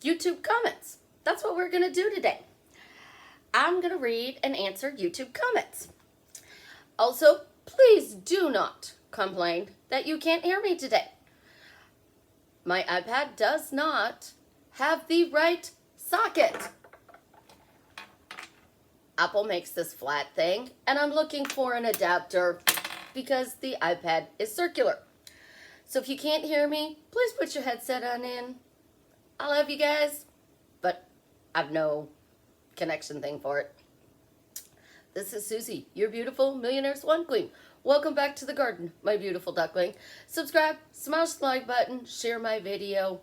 YouTube comments. That's what we're going to do today. I'm going to read and answer YouTube comments. Also, please do not complain that you can't hear me today. My iPad does not have the right socket. Apple makes this flat thing, and I'm looking for an adapter because the iPad is circular. So if you can't hear me, please put your headset on in. I love you guys, but I've no connection thing for it. This is Susie, your beautiful Millionaire Swan Queen. Welcome back to the garden, my beautiful duckling. Subscribe, smash the like button, share my video.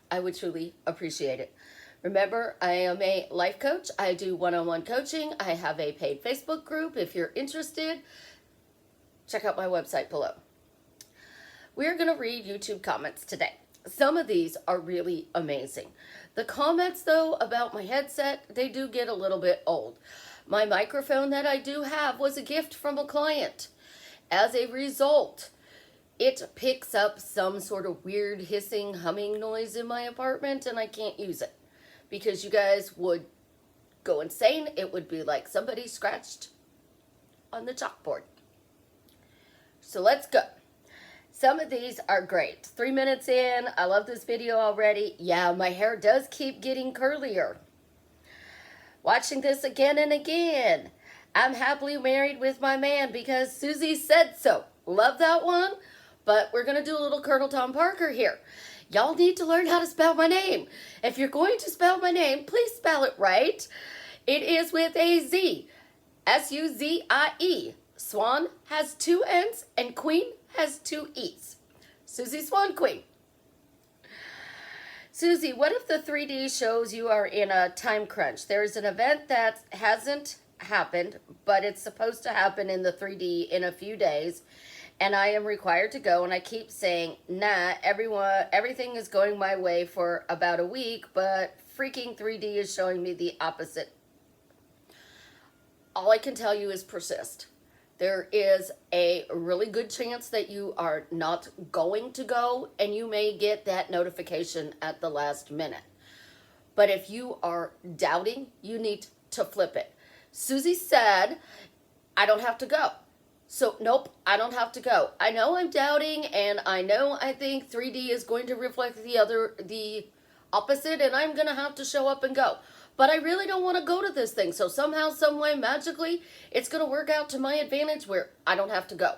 I would truly appreciate it. Remember, I am a life coach. I do one-on-one coaching. I have a paid Facebook group. If you're interested, check out my website below. We're going to read YouTube comments today. Some of these are really amazing. The comments, though, about my headset, they do get a little bit old. My microphone that I do have was a gift from a client. As a result, it picks up some sort of weird hissing, humming noise in my apartment, and I can't use it because you guys would go insane. It would be like somebody scratched on the chalkboard. So let's go. Some of these are great. 3 minutes in, I love this video already. Yeah, my hair does keep getting curlier. Watching this again and again. I'm happily married with my man because Susie said so. Love that one. But we're going to do a little Colonel Tom Parker here. Y'all need to learn how to spell my name. If you're going to spell my name, please spell it right. It is with a Z. S-U-Z-I-E. Swan has 2 N's and Queen has 2 E's. Susie Swan Queen. Susie, what if the 3D shows you are in a time crunch? There's an event that hasn't happened, but it's supposed to happen in the 3D in a few days, and I am required to go, and I keep saying, nah, everything is going my way for about a week, but freaking 3D is showing me the opposite. All I can tell you is persist. There is a really good chance that you are not going to go, and you may get that notification at the last minute. But if you are doubting, you need to flip it. Susie said, I don't have to go. So, nope, I don't have to go. I know I'm doubting, and I think 3D is going to reflect the opposite, and I'm going to have to show up and go. But I really don't want to go to this thing. So somehow, some way, magically, it's going to work out to my advantage where I don't have to go.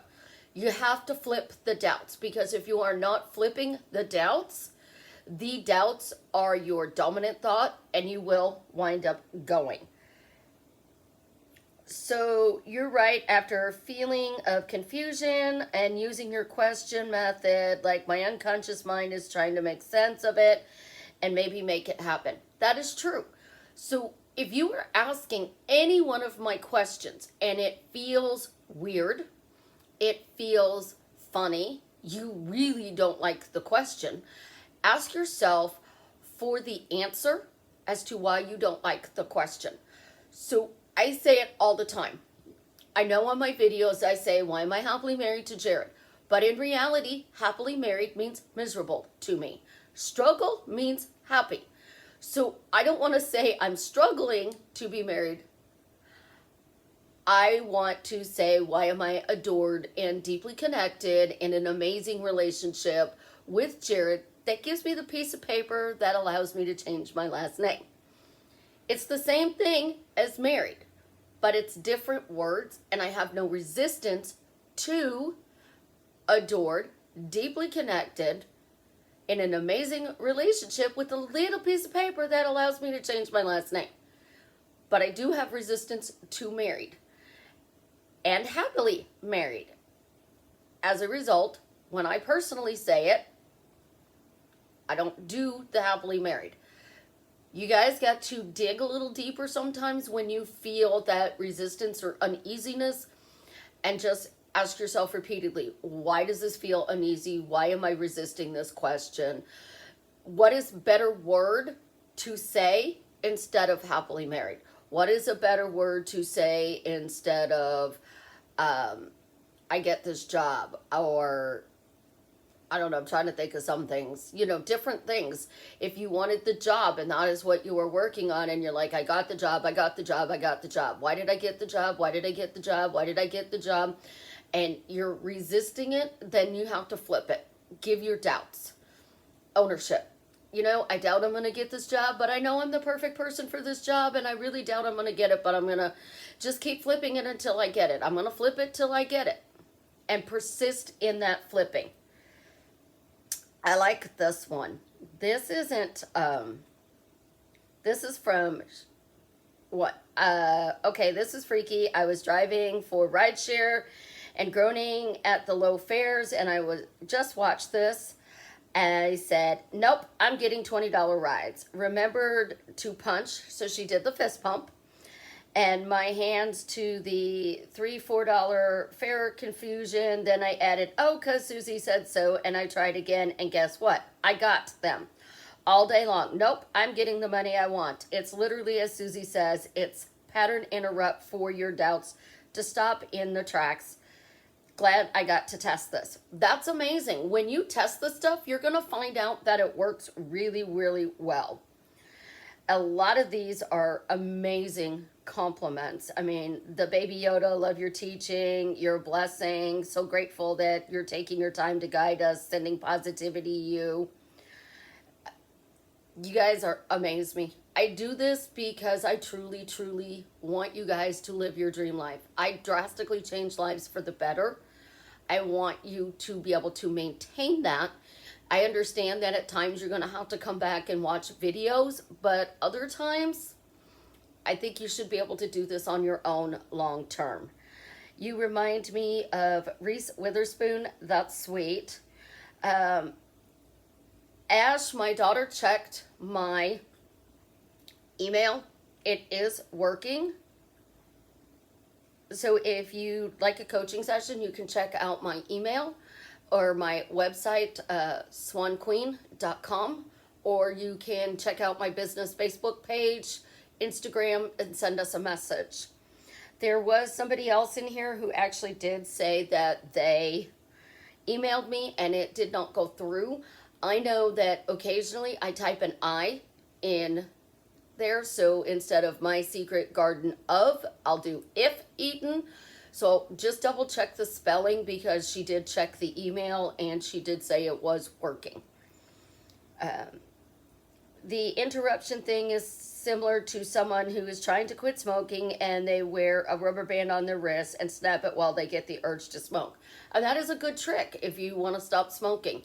You have to flip the doubts, because if you are not flipping the doubts are your dominant thought, and you will wind up going. So you're right, after a feeling of confusion and using your question method, like my unconscious mind is trying to make sense of it and maybe make it happen. That is true. So if you were asking any one of my questions and it feels weird, it feels funny, you really don't like the question, ask yourself for the answer as to why you don't like the question. So I say it all the time. I know on my videos I say, why am I happily married to Jared? But in reality, happily married means miserable to me. Struggle means happy. So I don't want to say I'm struggling to be married. I want to say, why am I adored and deeply connected in an amazing relationship with Jared that gives me the piece of paper that allows me to change my last name? It's the same thing as married, but it's different words, and I have no resistance to adored, deeply connected, in an amazing relationship with a little piece of paper that allows me to change my last name. But I do have resistance to married and happily married. As a result, when I personally say it, I don't do the happily married. You guys got to dig a little deeper sometimes when you feel that resistance or uneasiness, and just ask yourself repeatedly, why does this feel uneasy? Why am I resisting this question? What is a better word to say instead of happily married? What is a better word to say instead of I get this job, or I don't know, I'm trying to think of some things, you know, different things. If you wanted the job and that is what you were working on, and you're like, I got the job, I got the job, I got the job. Why did I get the job? Why did I get the job? Why did I get the job? And you're resisting it, then you have to flip it. Give your doubts ownership. You know, I doubt I'm going to get this job, but I know I'm the perfect person for this job, and I really doubt I'm going to get it, but I'm going to just keep flipping it until I get it. I'm going to flip it till I get it and persist in that flipping. I like this one. This isn't, this is from, what? Okay, this is freaky. I was driving for rideshare and groaning at the low fares, and I was just watched this. And I said, nope, I'm getting $20 rides. Remembered to punch, so she did the fist pump. And my hands to the $3-4 fare confusion. Then I added, oh, because Susie said so. And I tried again, and guess what? I got them all day long. Nope, I'm getting the money I want. It's literally, as Susie says, it's pattern interrupt for your doubts to stop in the tracks. Glad I got to test this. That's amazing. When you test this stuff, you're going to find out that it works really, really well. A lot of these are amazing compliments. I mean, the baby Yoda, love your teaching, your blessing, so grateful that you're taking your time to guide us, sending positivity you. You guys are amaze me. I do this because I truly, truly want you guys to live your dream life. I drastically change lives for the better. I want you to be able to maintain that. I understand that at times you're going to have to come back and watch videos, but other times, I think you should be able to do this on your own long term. You remind me of Reese Witherspoon. That's sweet. Ash, my daughter, checked my email. It is working. So if you'd like a coaching session, you can check out my email or my website, swanqueen.com, or you can check out my business Facebook page, Instagram, and send us a message. There was somebody else in here who actually did say that they emailed me and it did not go through. I know that occasionally I type an I in there, so instead of my secret garden of, I'll do if eaten. So just double check the spelling, because she did check the email and she did say it was working. The interruption thing is similar to someone who is trying to quit smoking and they wear a rubber band on their wrist and snap it while they get the urge to smoke. And that is a good trick if you want to stop smoking.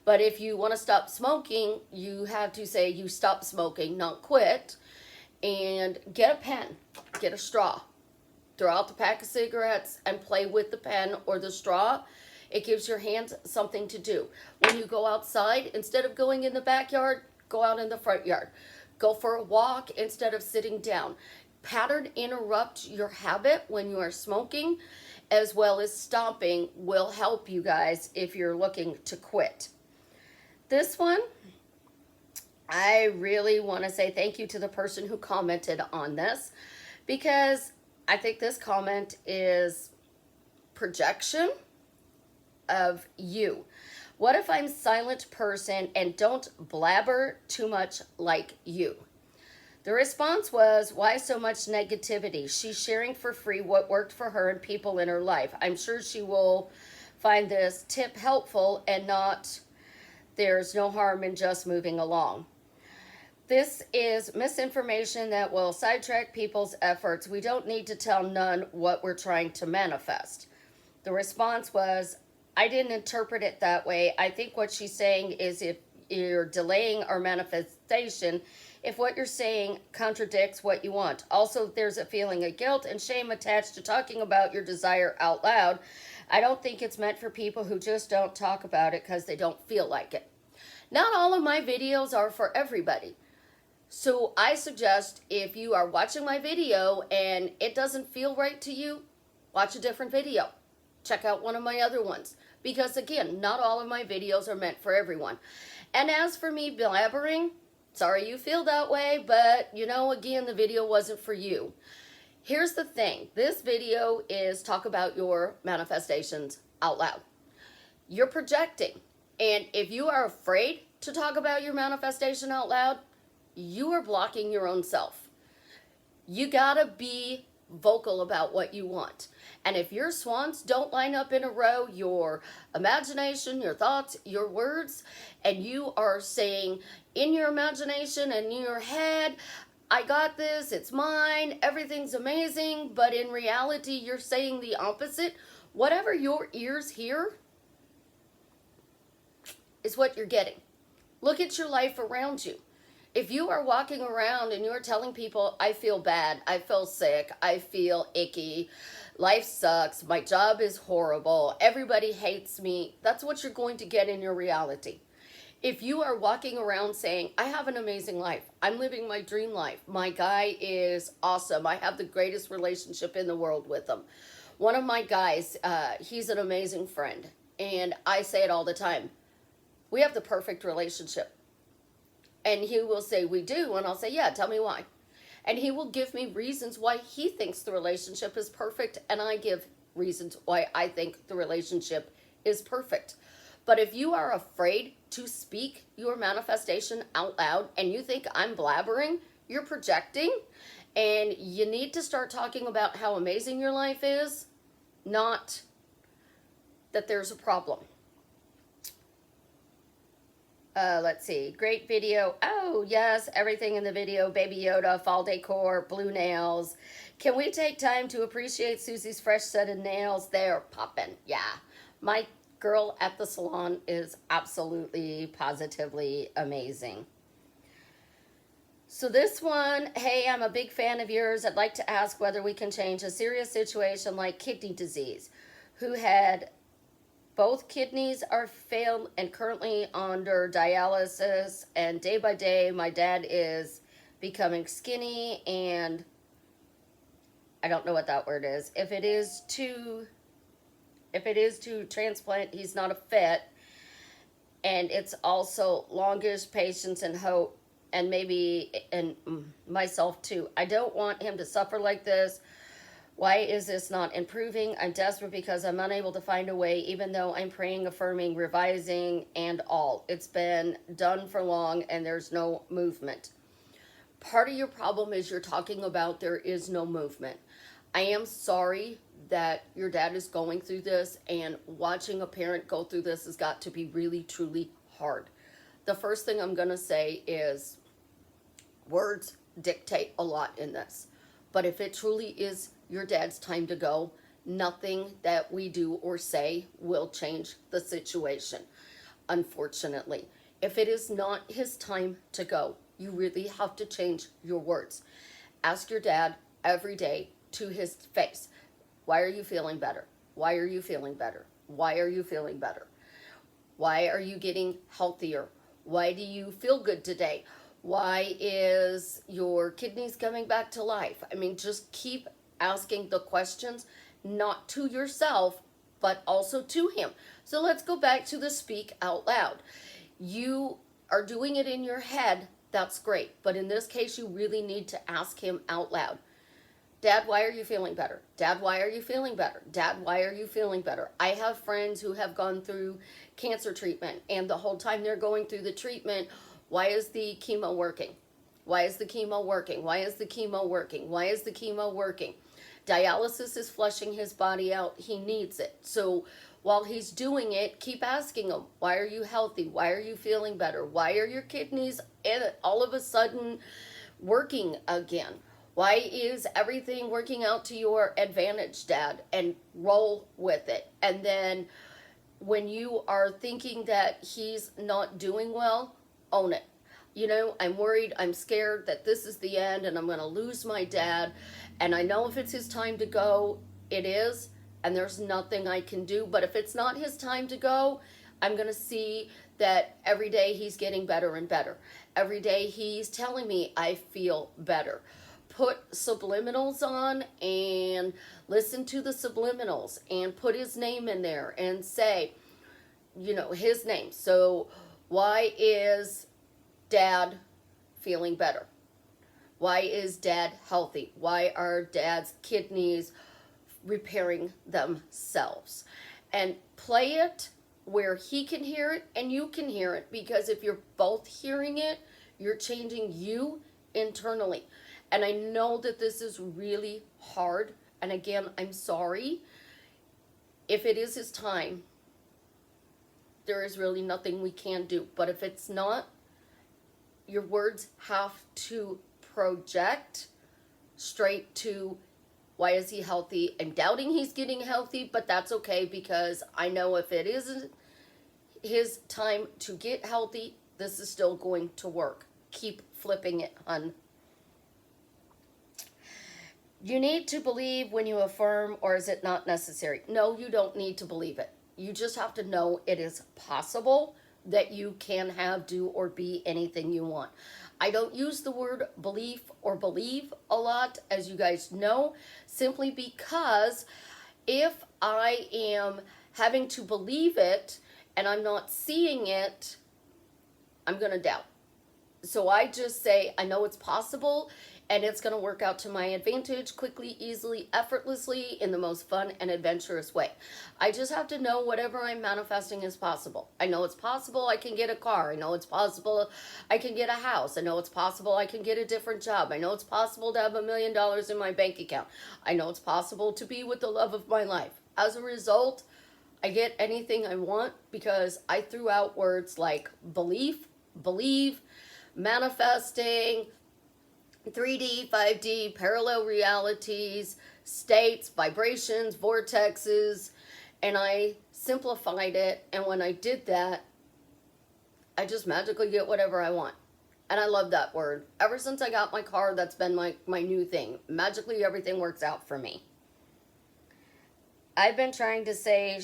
But if you want to stop smoking, you have to say you stop smoking, not quit. And get a pen, get a straw. Throw out the pack of cigarettes and play with the pen or the straw. It gives your hands something to do. When you go outside, instead of going in the backyard, go out in the front yard. Go for a walk instead of sitting down. Pattern interrupt your habit when you are smoking, as well as stopping will help you guys if you're looking to quit. This one, I really want to say thank you to the person who commented on this, because I think this comment is projection of you. What if I'm a silent person and don't blabber too much like you? The response was, why so much negativity? She's sharing for free what worked for her and people in her life. I'm sure she will find this tip helpful and not... There's no harm in just moving along. This is misinformation that will sidetrack people's efforts. We don't need to tell none what we're trying to manifest. The response was, I didn't interpret it that way. I think what she's saying is if you're delaying our manifestation, if what you're saying contradicts what you want. Also, there's a feeling of guilt and shame attached to talking about your desire out loud. I don't think it's meant for people who just don't talk about it because they don't feel like it. Not all of my videos are for everybody. So I suggest if you are watching my video and it doesn't feel right to you, watch a different video. Check out one of my other ones. Because again, not all of my videos are meant for everyone. And as for me blabbering, sorry you feel that way, but you know, again, the video wasn't for you. Here's the thing. This video is talk about your manifestations out loud. You're projecting. And if you are afraid to talk about your manifestation out loud, you are blocking your own self. You gotta be vocal about what you want. And if your swans don't line up in a row, your imagination, your thoughts, your words, and you are saying in your imagination and in your head, I got this, it's mine, everything's amazing, but in reality, you're saying the opposite, whatever your ears hear is what you're getting. Look at your life around you. If you are walking around and you're telling people, I feel bad, I feel sick, I feel icky, life sucks, my job is horrible, everybody hates me, that's what you're going to get in your reality. If you are walking around saying, I have an amazing life, I'm living my dream life, my guy is awesome, I have the greatest relationship in the world with him. One of my guys, he's an amazing friend, and I say it all the time, we have the perfect relationship. And he will say, we do. And I'll say, yeah, tell me why. And he will give me reasons why he thinks the relationship is perfect. And I give reasons why I think the relationship is perfect. But if you are afraid to speak your manifestation out loud and you think I'm blabbering, you're projecting, and you need to start talking about how amazing your life is, not that there's a problem. Let's see. Great video. Oh, yes. Everything in the video. Baby Yoda, fall decor, blue nails. Can we take time to appreciate Susie's fresh set of nails? They're popping. Yeah. My girl at the salon is absolutely, positively amazing. So this one, hey, I'm a big fan of yours. I'd like to ask whether we can change a serious situation like kidney disease. Who had... Both kidneys are failed and currently under dialysis, and day by day my dad is becoming skinny, and I don't know what that word is. If it is to transplant, he's not a fit, and it's also longish patience and hope, and maybe and myself too. I don't want him to suffer like this. Why is this not improving? I'm desperate because I'm unable to find a way, even though I'm praying, affirming, revising, and all. It's been done for long, and there's no movement. Part of your problem is you're talking about there is no movement. I am sorry that your dad is going through this, and watching a parent go through this has got to be really, truly hard. The first thing I'm going to say is words dictate a lot in this. But if it truly is your dad's time to go, nothing that we do or say will change the situation, unfortunately. If it is not his time to go, you really have to change your words. Ask your dad every day to his face, why are you feeling better? Why are you feeling better? Why are you feeling better? Why are you getting healthier? Why do you feel good today? Why is your kidneys coming back to life? I mean, just keep asking the questions, not to yourself, but also to him. So let's go back to the speak out loud. You are doing it in your head, that's great. But in this case, you really need to ask him out loud. Dad, why are you feeling better? Dad, why are you feeling better? Dad, why are you feeling better? I have friends who have gone through cancer treatment, and the whole time they're going through the treatment, why is the chemo working? Why is the chemo working? Why is the chemo working? Why is the chemo working? Dialysis is flushing his body out. He needs it. So while he's doing it, keep asking him, why are you healthy? Why are you feeling better? Why are your kidneys all of a sudden working again? Why is everything working out to your advantage, Dad? And roll with it. And then when you are thinking that he's not doing well, own it. You know, I'm worried, I'm scared that this is the end and I'm going to lose my dad. And I know if it's his time to go, it is. And there's nothing I can do. But if it's not his time to go, I'm going to see that every day he's getting better and better. Every day he's telling me I feel better. Put subliminals on and listen to the subliminals and put his name in there and say, you know, his name. So why is Dad feeling better? Why is Dad healthy? Why are Dad's kidneys repairing themselves? And play it where he can hear it and you can hear it, because if you're both hearing it, you're changing you internally. And I know that this is really hard. And again, I'm sorry. If it is his time, there is really nothing we can do. But if it's not, your words have to project straight to, why is he healthy? I'm doubting he's getting healthy, but that's okay, because I know if it isn't his time to get healthy, this is still going to work. Keep flipping it, hun. You need to believe when you affirm, or is it not necessary? No, you don't need to believe it. You just have to know it is possible that you can have, do, or be anything you want. I don't use the word belief or believe a lot, as you guys know, simply because if I am having to believe it and I'm not seeing it, I'm going to doubt. So I just say, I know it's possible, and it's going to work out to my advantage quickly, easily, effortlessly, in the most fun and adventurous way. I just have to know whatever I'm manifesting is possible. I know it's possible I can get a car. I know it's possible I can get a house. I know it's possible I can get a different job. I know it's possible to have $1 million in my bank account. I know it's possible to be with the love of my life. As a result, I get anything I want because I threw out words like belief, believe, manifesting, 3D, 5D, parallel realities, states, vibrations, vortexes, and I simplified it. And when I did that, I just magically get whatever I want. And I love that word. Ever since I got my car, that's been my new thing. Magically, everything works out for me. I've been trying to say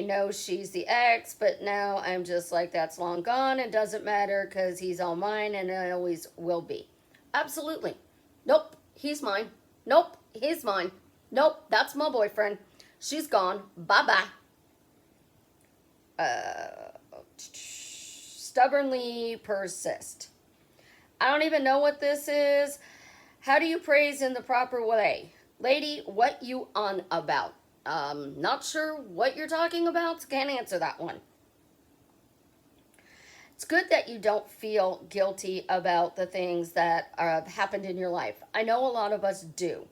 no, she's the ex, but now I'm just like, that's long gone. It doesn't matter because he's all mine and it always will be. Absolutely. Nope, he's mine. Nope, he's mine. Nope, that's my boyfriend. She's gone. Bye-bye. Stubbornly persist. I don't even know what this is. How do you praise in the proper way? Lady, what you on about? Not sure what you're talking about, so can't answer that one. It's good that you don't feel guilty about the things that have happened in your life. I know a lot of us do.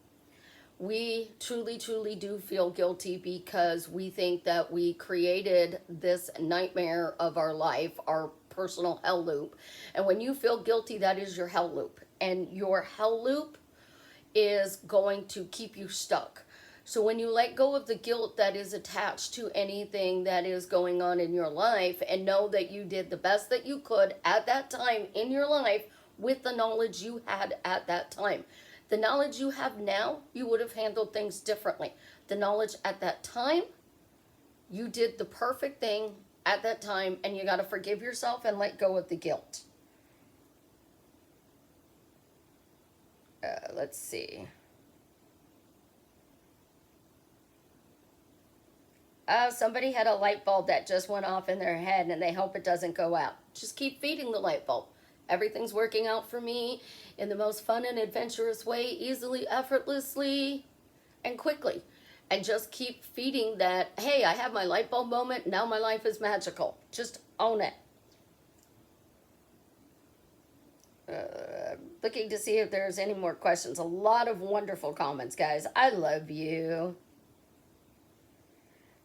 We truly, truly do feel guilty because we think that we created this nightmare of our life, our personal hell loop. And when you feel guilty, that is your hell loop. And your hell loop is going to keep you stuck. So when you let go of the guilt that is attached to anything that is going on in your life and know that you did the best that you could at that time in your life with the knowledge you had at that time. The knowledge you have now, you would have handled things differently. The knowledge at that time, you did the perfect thing at that time, and you got to forgive yourself and let go of the guilt. Let's see. Somebody had a light bulb that just went off in their head and they hope it doesn't go out. Just keep feeding the light bulb. Everything's working out for me in the most fun and adventurous way, easily, effortlessly, and quickly. And just keep feeding that, hey, I have my light bulb moment, now my life is magical. Just own it. Looking to see if there's any more questions. A lot of wonderful comments, guys. I love you.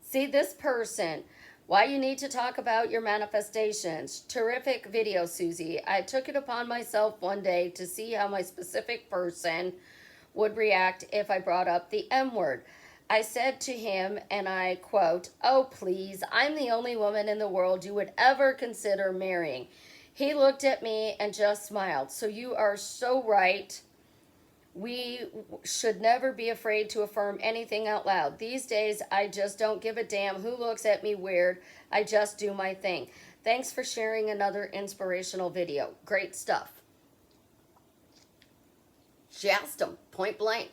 See, this person, why you need to talk about your manifestations. Terrific video, Susie. I took it upon myself one day to see how my specific person would react if I brought up the M word. I said to him, and I quote, "Oh, please, I'm the only woman in the world you would ever consider marrying." He looked at me and just smiled. So you are so right. We should never be afraid to affirm anything out loud. These days, I just don't give a damn who looks at me weird. I just do my thing. Thanks for sharing another inspirational video. Great stuff. She asked him point blank.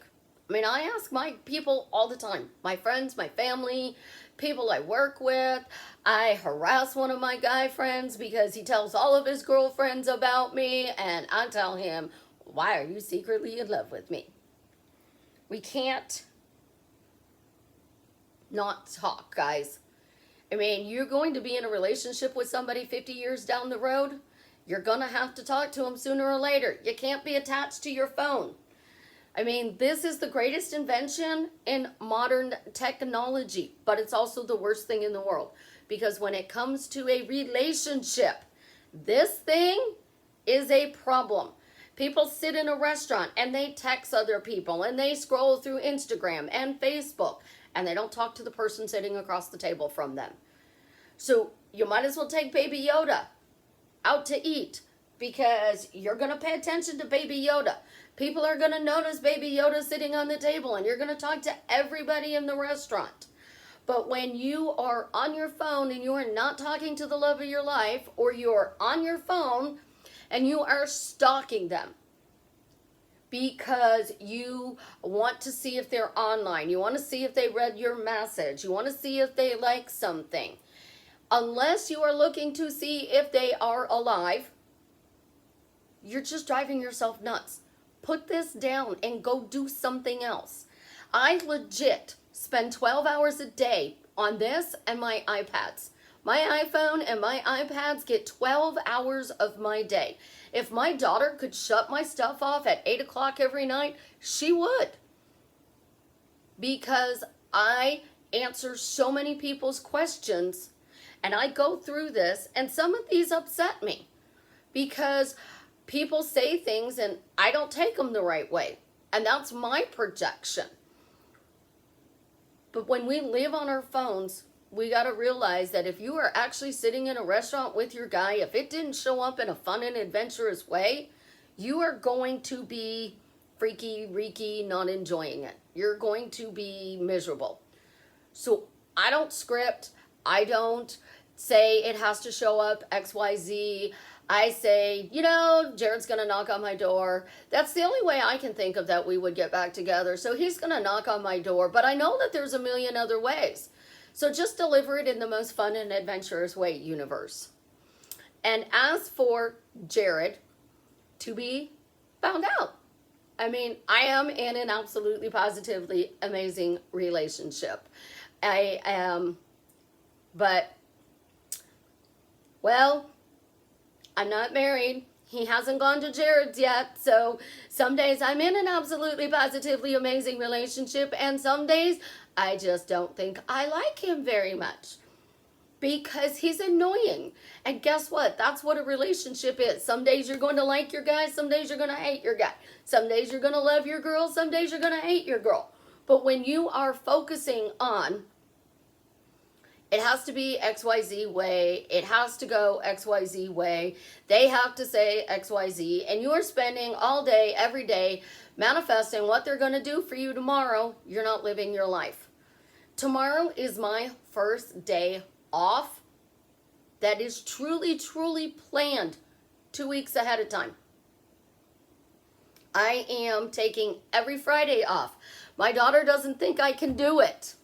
I mean, I ask my people all the time. My friends, my family, people I work with. I harass one of my guy friends because he tells all of his girlfriends about me. And I tell him, why are you secretly in love with me? We can't not talk, guys. I mean, you're going to be in a relationship with somebody 50 years down the road. You're going to have to talk to them sooner or later. You can't be attached to your phone. I mean, this is the greatest invention in modern technology, but it's also the worst thing in the world. Because when it comes to a relationship, this thing is a problem. People sit in a restaurant and they text other people and they scroll through Instagram and Facebook and they don't talk to the person sitting across the table from them. So you might as well take Baby Yoda out to eat because you're going to pay attention to Baby Yoda. People are going to notice Baby Yoda sitting on the table and you're going to talk to everybody in the restaurant. But when you are on your phone and you are not talking to the love of your life, or you're on your phone and you are stalking them because you want to see if they're online, you want to see if they read your message, you want to see if they like something, unless you are looking to see if they are alive, you're just driving yourself nuts. Put this down and go do something else. I legit spend 12 hours a day on this and my iPads. My iPhone and my iPads get 12 hours of my day. If my daughter could shut my stuff off at 8 o'clock every night, she would. Because I answer so many people's questions and I go through this, and some of these upset me because people say things and I don't take them the right way. And that's my projection. But when we live on our phones, we got to realize that if you are actually sitting in a restaurant with your guy, if it didn't show up in a fun and adventurous way, you are going to be freaky, reeky, not enjoying it. You're going to be miserable. So I don't script. I don't say it has to show up XYZ. I say, Jared's going to knock on my door. That's the only way I can think of that we would get back together. So he's going to knock on my door, but I know that there's a million other ways. So just deliver it in the most fun and adventurous way, universe. And as for Jared, to be found out. I mean, I am in an absolutely positively amazing relationship. I am, but, well, I'm not married. He hasn't gone to Jared's yet. So some days I'm in an absolutely positively amazing relationship. And some days I just don't think I like him very much. Because he's annoying. And guess what? That's what a relationship is. Some days you're going to like your guy. Some days you're going to hate your guy. Some days you're going to love your girl. Some days you're going to hate your girl. But when you are focusing on it has to be XYZ way. It has to go XYZ way. They have to say XYZ. And you are spending all day, every day, manifesting what they're going to do for you tomorrow. You're not living your life. Tomorrow is my first day off. That is truly, truly planned 2 weeks ahead of time. I am taking every Friday off. My daughter doesn't think I can do it.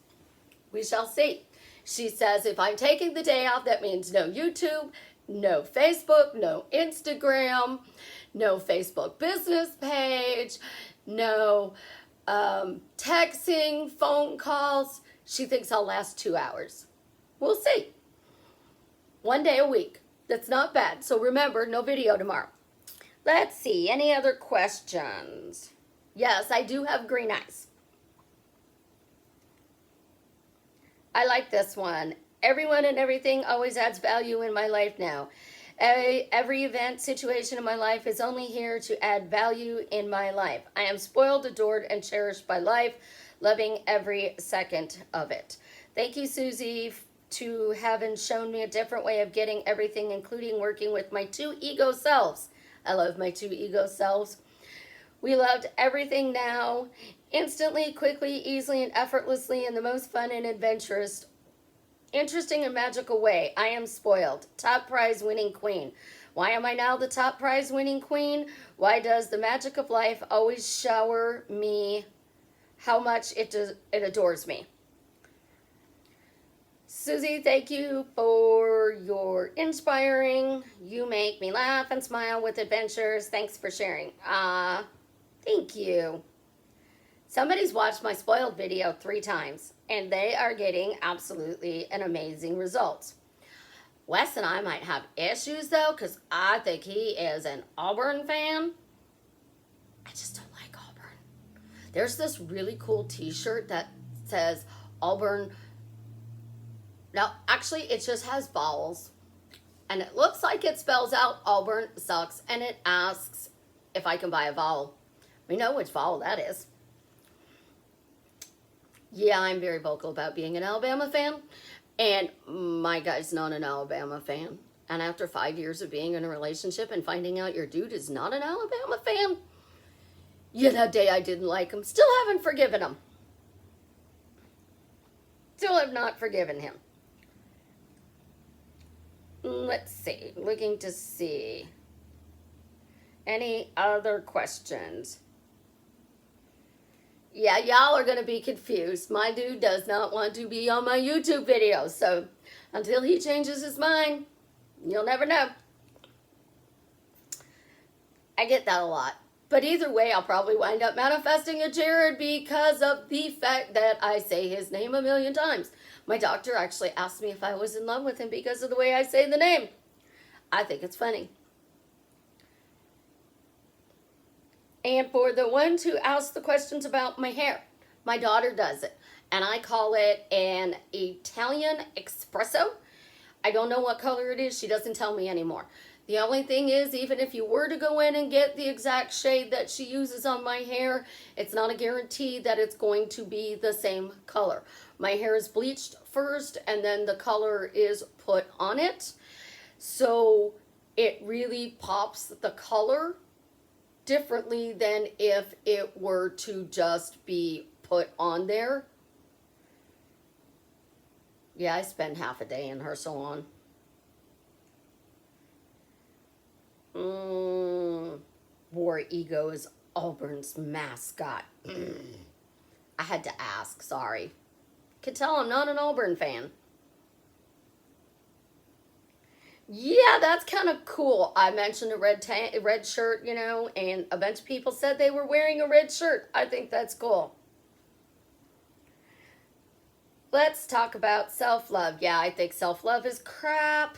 We shall see. She says if I'm taking the day off, that means no YouTube, no Facebook, no Instagram, no Facebook business page, no texting, phone calls. She thinks I'll last 2 hours. We'll see. 1 day a week. That's not bad. So remember, no video tomorrow. Let's see. Any other questions? Yes, I do have green eyes. I like this one. Everyone and everything always adds value in my life now. Every event, situation in my life is only here to add value in my life. I am spoiled, adored, and cherished by life, loving every second of it. Thank you, Susie, to having shown me a different way of getting everything, including working with my 2 ego selves. I love my 2 ego selves. We loved everything now, instantly, quickly, easily, and effortlessly in the most fun and adventurous, interesting and magical way. I am spoiled. Top prize winning queen. Why am I now the top prize winning queen? Why does the magic of life always shower me how much it adores me? Susie, thank you for your inspiring. You make me laugh and smile with adventures. Thanks for sharing. Thank you. Somebody's watched my spoiled video 3 times, and they are getting absolutely an amazing results. Wes and I might have issues, though, because I think he is an Auburn fan. I just don't like Auburn. There's this really cool t-shirt that says Auburn. No, actually, it just has vowels. And it looks like it spells out Auburn sucks, and it asks if I can buy a vowel. We know which vowel that is. Yeah, I'm very vocal about being an Alabama fan, and my guy's not an Alabama fan. And after 5 years of being in a relationship and finding out your dude is not an Alabama fan, yeah, that day I didn't like him. Still haven't forgiven him. Still have not forgiven him. Let's see, looking to see. Any other questions? Yeah, y'all are going to be confused. My dude does not want to be on my YouTube videos. So until he changes his mind, you'll never know. I get that a lot. But either way, I'll probably wind up manifesting a Jared because of the fact that I say his name a million times. My doctor actually asked me if I was in love with him because of the way I say the name. I think it's funny. And for the ones who ask the questions about my hair, my daughter does it. And I call it an Italian espresso. I don't know what color it is. She doesn't tell me anymore. The only thing is, even if you were to go in and get the exact shade that she uses on my hair, it's not a guarantee that it's going to be the same color. My hair is bleached first, and then the color is put on it. So it really pops the color differently than if it were to just be put on there. Yeah, I spend half a day in her salon. War Ego is Auburn's mascot. I had to ask, sorry. Could tell I'm not an Auburn fan. Yeah, that's kind of cool. I mentioned a red shirt, you know, and a bunch of people said they were wearing a red shirt. I think that's cool. Let's talk about self-love. Yeah, I think self-love is crap.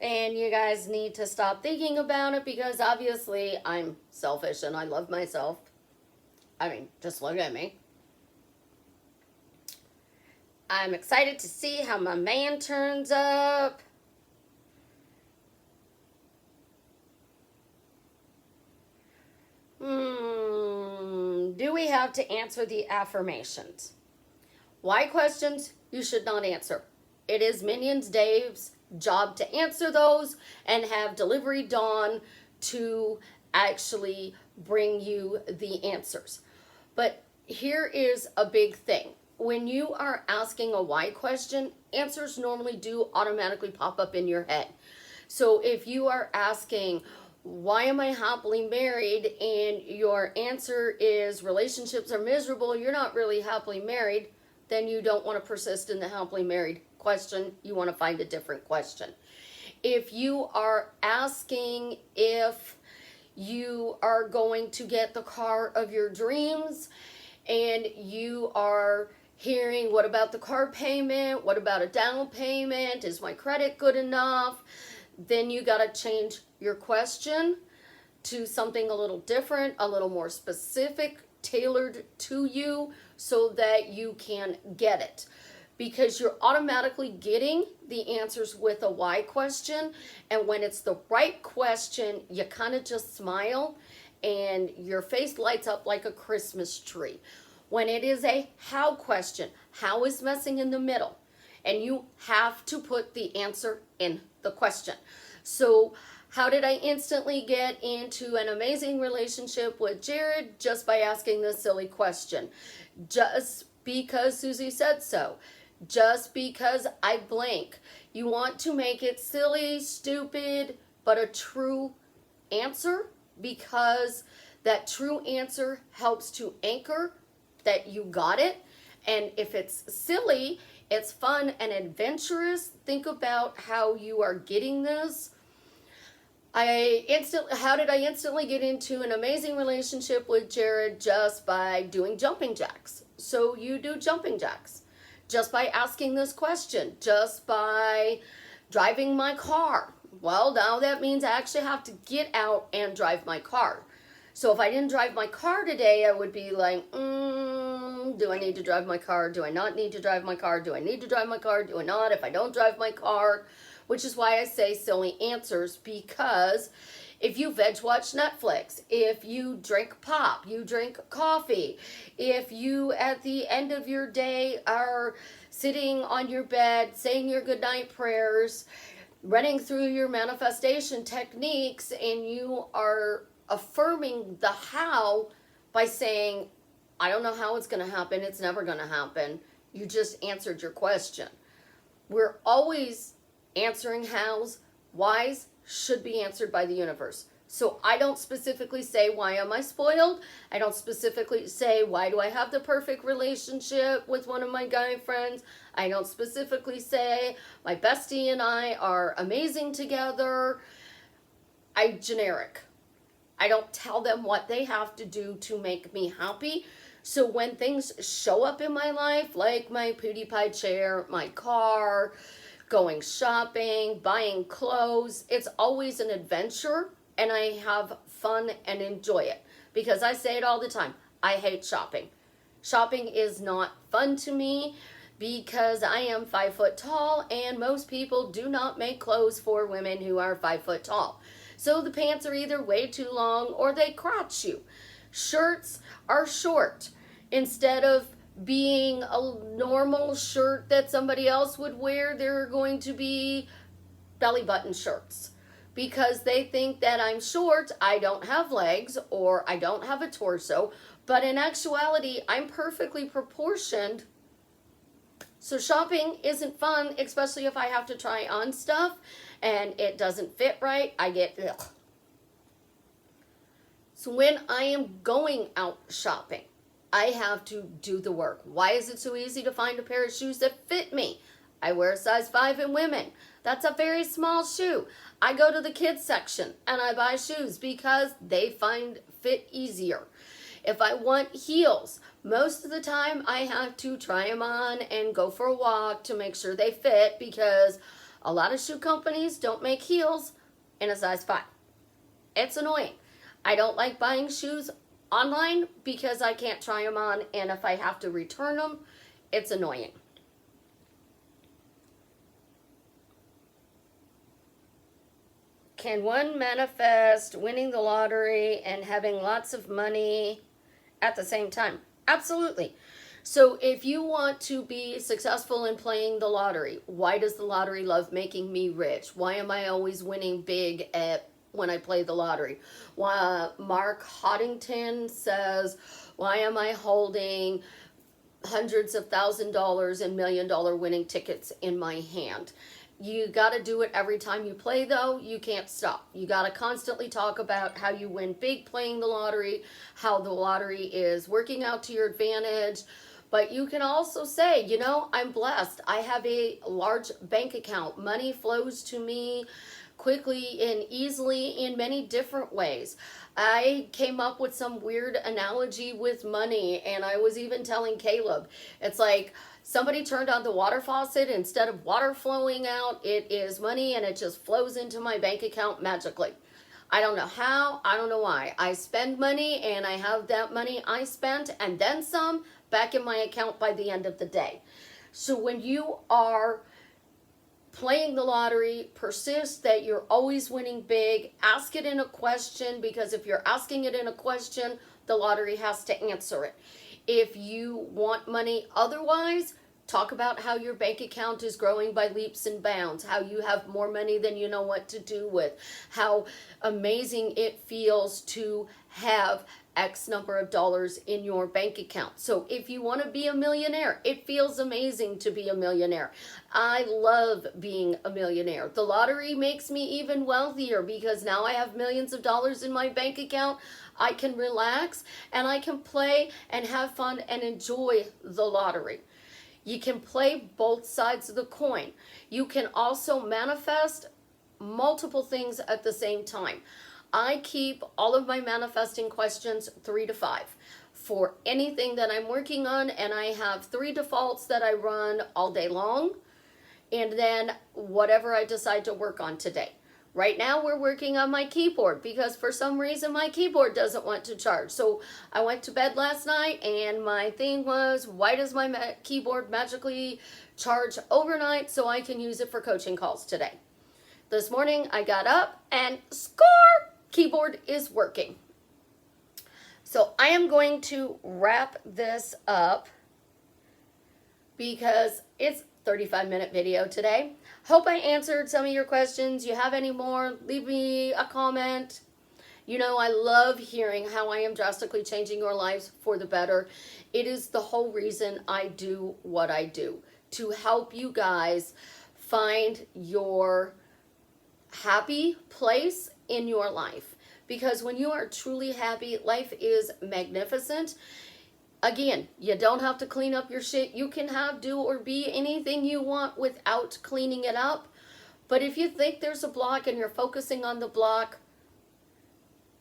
And you guys need to stop thinking about it because obviously I'm selfish and I love myself. I mean, just look at me. I'm excited to see how my man turns up. Do we have to answer the affirmations? Why questions you should not answer. It is Minions Dave's job to answer those and have Delivery Dawn to actually bring you the answers. But here is a big thing. When you are asking a why question, answers normally do automatically pop up in your head. So if you are asking, why am I happily married? And your answer is relationships are miserable, you're not really happily married, then you don't want to persist in the happily married question. You want to find a different question. If you are asking if you are going to get the car of your dreams and you are hearing, what about the car payment? What about a down payment? Is my credit good enough? Then you got to change your question to something a little different, a little more specific, tailored to you so that you can get it. Because you're automatically getting the answers with a why question. And when it's the right question, you kind of just smile and your face lights up like a Christmas tree. When it is a how question, how is messing in the middle. And you have to put the answer in the question. So how did I instantly get into an amazing relationship with Jared? Just by asking this silly question. Just because Susie said so. Just because I blank. You want to make it silly, stupid, but a true answer, because that true answer helps to anchor that you got it. And if it's silly, it's fun and adventurous. Think about how you are getting this. How did I instantly get into an amazing relationship with Jared? Just by doing jumping jacks. So you do jumping jacks. Just by asking this question. Just by driving my car. Well, now that means I actually have to get out and drive my car. So if I didn't drive my car today, I would be like, do I need to drive my car? Do I not need to drive my car? Do I need to drive my car? Do I not? If I don't drive my car, which is why I say silly answers, because if you veg watch Netflix, if you drink pop, you drink coffee, if you at the end of your day are sitting on your bed saying your goodnight prayers, running through your manifestation techniques, and you are affirming the how by saying, I don't know how it's going to happen, it's never going to happen, you just answered your question. We're always answering hows. Whys should be answered by the universe. So I don't specifically say, why am I spoiled? I don't specifically say, why do I have the perfect relationship with one of my guy friends? I don't specifically say, my bestie and I are amazing together. Generic. I don't tell them what they have to do to make me happy. So when things show up in my life, like my PewDiePie chair, my car, going shopping, buying clothes, it's always an adventure, and I have fun and enjoy it. Because I say it all the time, I hate shopping. Shopping is not fun to me because I am 5 foot tall, and most people do not make clothes for women who are 5 foot tall. So the pants are either way too long or they crotch you. Shirts are short. Instead of being a normal shirt that somebody else would wear, they're going to be belly button shirts. Because they think that I'm short, I don't have legs, or I don't have a torso. But in actuality, I'm perfectly proportioned. So shopping isn't fun, especially if I have to try on stuff and it doesn't fit right. I get ugh. So when I am going out shopping, I have to do the work. Why is it so easy to find a pair of shoes that fit me? I wear a size 5 in women. That's a very small shoe. I go to the kids section and I buy shoes because they fit easier. If I want heels, most of the time I have to try them on and go for a walk to make sure they fit, because a lot of shoe companies don't make heels in a size 5. It's annoying. I don't like buying shoes online because I can't try them on, and if I have to return them, it's annoying. Can one manifest winning the lottery and having lots of money at the same time? Absolutely. So if you want to be successful in playing the lottery, why does the lottery love making me rich? Why am I always winning big when I play the lottery? Mark Hoddington says, why am I holding hundreds of $1,000s and $1 million winning tickets in my hand? You got to do it every time you play, though. You can't stop. You got to constantly talk about how you win big playing the lottery, how the lottery is working out to your advantage. But you can also say, you know, I'm blessed. I have a large bank account. Money flows to me quickly and easily in many different ways. I came up with some weird analogy with money, and I was even telling Caleb, it's like somebody turned on the water faucet. Instead of water flowing out, it is money, and it just flows into my bank account magically. I don't know how, I don't know why. I spend money, and I have that money I spent and then some back in my account by the end of the day. So when you are playing the lottery, persist that you're always winning big. Ask it in a question, because if you're asking it in a question, the lottery has to answer it. If you want money otherwise, talk about how your bank account is growing by leaps and bounds, how you have more money than you know what to do with, how amazing it feels to have X number of dollars in your bank account. So if you want to be a millionaire, it feels amazing to be a millionaire. I love being a millionaire. The lottery makes me even wealthier because now I have millions of dollars in my bank account. I can relax and I can play and have fun and enjoy the lottery. You can play both sides of the coin. You can also manifest multiple things at the same time. I keep all of my manifesting questions 3 to 5 for anything that I'm working on, and I have 3 defaults that I run all day long, and then whatever I decide to work on today. Right now we're working on my keyboard because for some reason my keyboard doesn't want to charge. So I went to bed last night and my thing was, why does my keyboard magically charge overnight so I can use it for coaching calls today? This morning I got up and score! Keyboard is working. So I am going to wrap this up because it's 35-minute video today. Hope I answered some of your questions. You have any more, leave me a comment. You know, I love hearing how I am drastically changing your lives for the better. It is the whole reason I do what I do, to help you guys find your happy place in your life. Because when you are truly happy, life is magnificent. Again, you don't have to clean up your shit. You can have, do, or be anything you want without cleaning it up. But if you think there's a block and you're focusing on the block,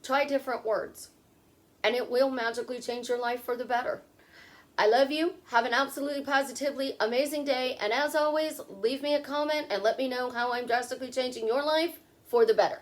try different words. And it will magically change your life for the better. I love you. Have an absolutely positively amazing day. And as always, leave me a comment and let me know how I'm drastically changing your life for the better.